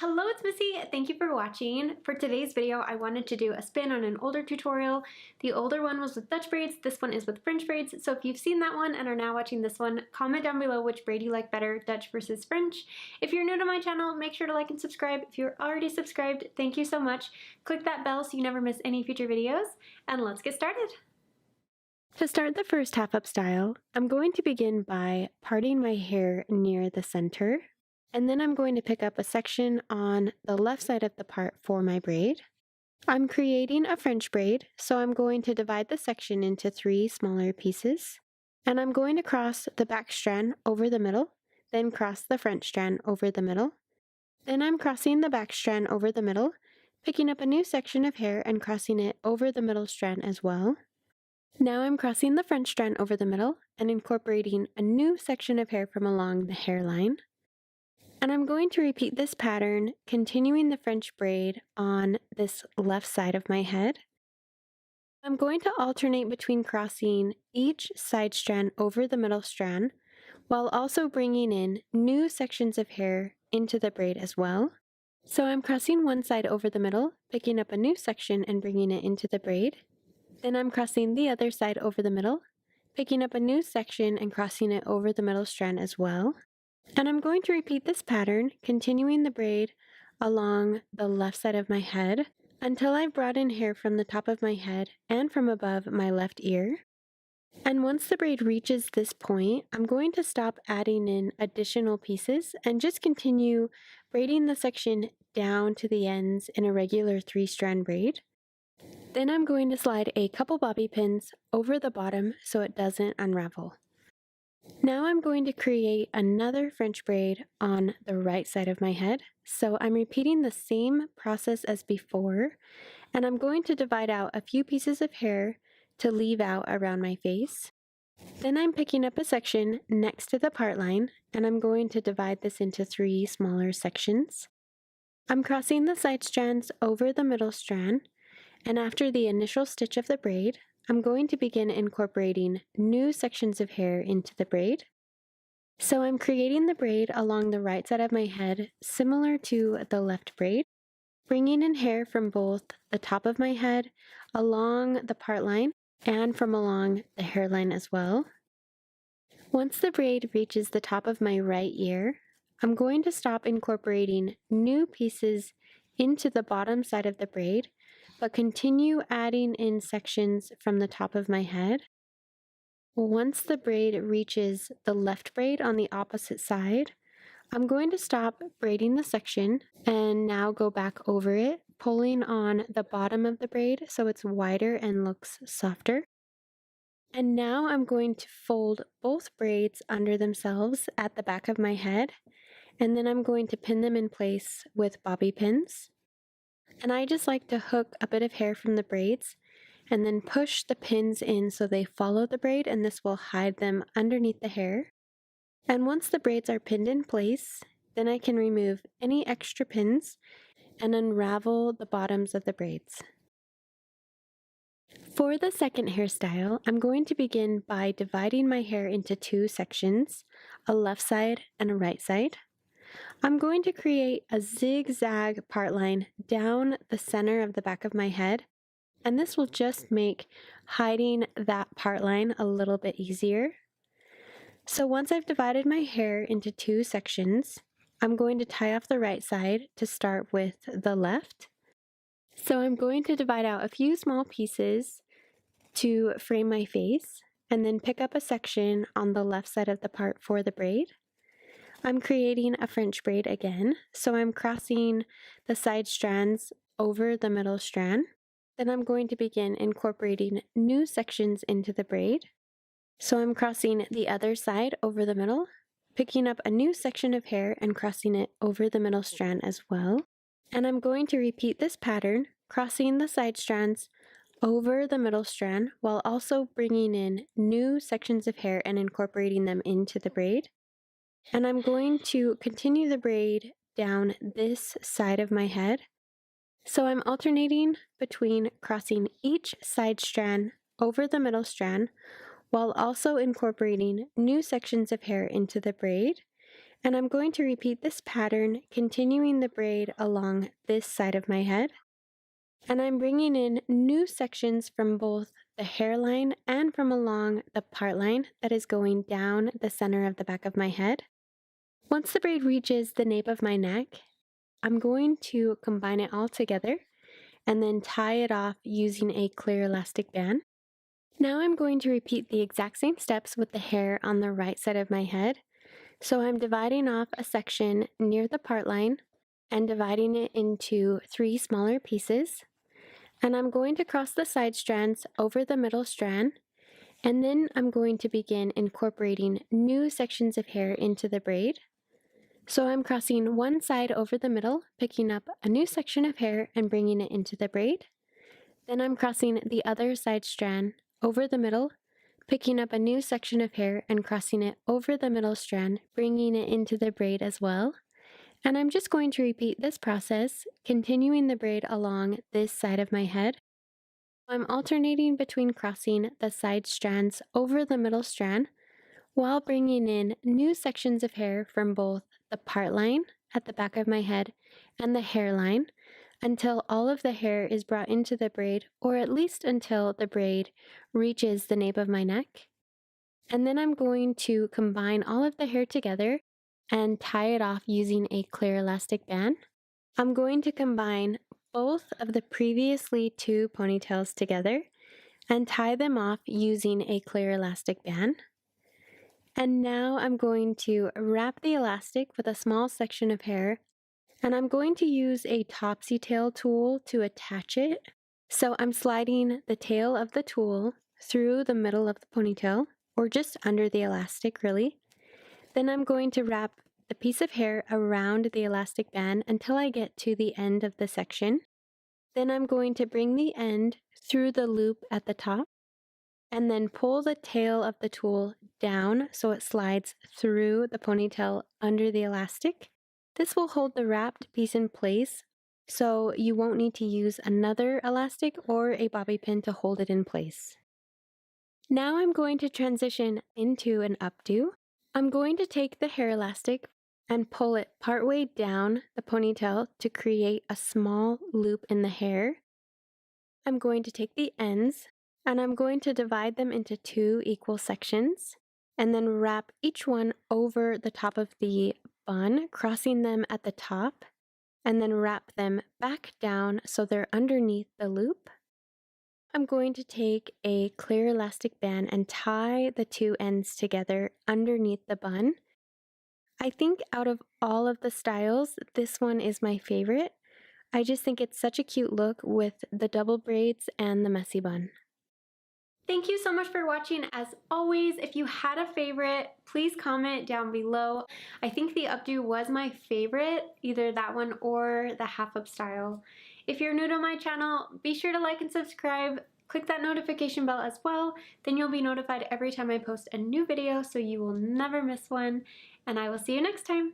Hello, it's Missy. Thank you for watching. For today's video, I wanted to do a spin on an older tutorial. The older one was with Dutch braids. This one is with French braids. So if you've seen that one and are now watching this one, comment down below which braid you like better, Dutch versus French. If you're new to my channel, make sure to like and subscribe. If you're already subscribed, thank you so much. Click that bell so you never miss any future videos, and let's get started. To start the first half up style, I'm going to begin by parting my hair near the center. And then I'm going to pick up a section on the left side of the part for my braid. I'm creating a French braid, so I'm going to divide the section into 3 smaller pieces. And I'm going to cross the back strand over the middle, then cross the front strand over the middle. Then I'm crossing the back strand over the middle, picking up a new section of hair and crossing it over the middle strand as well. Now I'm crossing the front strand over the middle and incorporating a new section of hair from along the hairline. And I'm going to repeat this pattern, continuing the French braid on this left side of my head. I'm going to alternate between crossing each side strand over the middle strand, while also bringing in new sections of hair into the braid as well. So I'm crossing one side over the middle, picking up a new section and bringing it into the braid. Then I'm crossing the other side over the middle, picking up a new section and crossing it over the middle strand as well. And I'm going to repeat this pattern, continuing the braid along the left side of my head until I've brought in hair from the top of my head and from above my left ear. And once the braid reaches this point, I'm going to stop adding in additional pieces and just continue braiding the section down to the ends in a regular 3-strand braid. Then I'm going to slide a couple bobby pins over the bottom so it doesn't unravel. Now I'm going to create another French braid on the right side of my head. So I'm repeating the same process as before, and I'm going to divide out a few pieces of hair to leave out around my face. Then I'm picking up a section next to the part line, and I'm going to divide this into 3 smaller sections. I'm crossing the side strands over the middle strand, and after the initial stitch of the braid, I'm going to begin incorporating new sections of hair into the braid. So I'm creating the braid along the right side of my head, similar to the left braid, bringing in hair from both the top of my head, along the part line, and from along the hairline as well. Once the braid reaches the top of my right ear, I'm going to stop incorporating new pieces into the bottom side of the braid, but continue adding in sections from the top of my head. Once the braid reaches the left braid on the opposite side, I'm going to stop braiding the section and now go back over it, pulling on the bottom of the braid so it's wider and looks softer. And now I'm going to fold both braids under themselves at the back of my head, and then I'm going to pin them in place with bobby pins. And I just like to hook a bit of hair from the braids and then push the pins in so they follow the braid, and this will hide them underneath the hair. And once the braids are pinned in place, then I can remove any extra pins and unravel the bottoms of the braids. For the second hairstyle, I'm going to begin by dividing my hair into 2 sections, a left side and a right side. I'm going to create a zigzag part line down the center of the back of my head, and this will just make hiding that part line a little bit easier. So once I've divided my hair into 2 sections, I'm going to tie off the right side to start with the left. So I'm going to divide out a few small pieces to frame my face, and then pick up a section on the left side of the part for the braid. I'm creating a French braid again, so I'm crossing the side strands over the middle strand. Then I'm going to begin incorporating new sections into the braid. So I'm crossing the other side over the middle, picking up a new section of hair and crossing it over the middle strand as well. And I'm going to repeat this pattern, crossing the side strands over the middle strand while also bringing in new sections of hair and incorporating them into the braid. And I'm going to continue the braid down this side of my head. So I'm alternating between crossing each side strand over the middle strand while also incorporating new sections of hair into the braid. And I'm going to repeat this pattern, continuing the braid along this side of my head. And I'm bringing in new sections from both the hairline and from along the part line that is going down the center of the back of my head. Once the braid reaches the nape of my neck, I'm going to combine it all together and then tie it off using a clear elastic band. Now I'm going to repeat the exact same steps with the hair on the right side of my head. So I'm dividing off a section near the part line and dividing it into 3 smaller pieces. And I'm going to cross the side strands over the middle strand, and then I'm going to begin incorporating new sections of hair into the braid. So I'm crossing one side over the middle, picking up a new section of hair and bringing it into the braid. Then I'm crossing the other side strand over the middle, picking up a new section of hair and crossing it over the middle strand, bringing it into the braid as well. And I'm just going to repeat this process, continuing the braid along this side of my head. I'm alternating between crossing the side strands over the middle strand while bringing in new sections of hair from both the part line at the back of my head and the hairline until all of the hair is brought into the braid, or at least until the braid reaches the nape of my neck. And then I'm going to combine all of the hair together and tie it off using a clear elastic band. I'm going to combine both of the previously 2 ponytails together and tie them off using a clear elastic band. And now I'm going to wrap the elastic with a small section of hair, and I'm going to use a topsy tail tool to attach it. So I'm sliding the tail of the tool through the middle of the ponytail, or just under the elastic really. Then I'm going to wrap the piece of hair around the elastic band until I get to the end of the section. Then I'm going to bring the end through the loop at the top and then pull the tail of the tool down so it slides through the ponytail under the elastic. This will hold the wrapped piece in place, so you won't need to use another elastic or a bobby pin to hold it in place. Now I'm going to transition into an updo. I'm going to take the hair elastic and pull it partway down the ponytail to create a small loop in the hair. I'm going to take the ends and I'm going to divide them into 2 equal sections and then wrap each one over the top of the bun, crossing them at the top, and then wrap them back down so they're underneath the loop. I'm going to take a clear elastic band and tie the 2 ends together underneath the bun. I think out of all of the styles, this one is my favorite. I just think it's such a cute look with the double braids and the messy bun. Thank you so much for watching. As always, if you had a favorite, please comment down below. I think the updo was my favorite, either that one or the half up style. If you're new to my channel, be sure to like and subscribe. Click that notification bell as well. Then you'll be notified every time I post a new video so you will never miss one. And I will see you next time.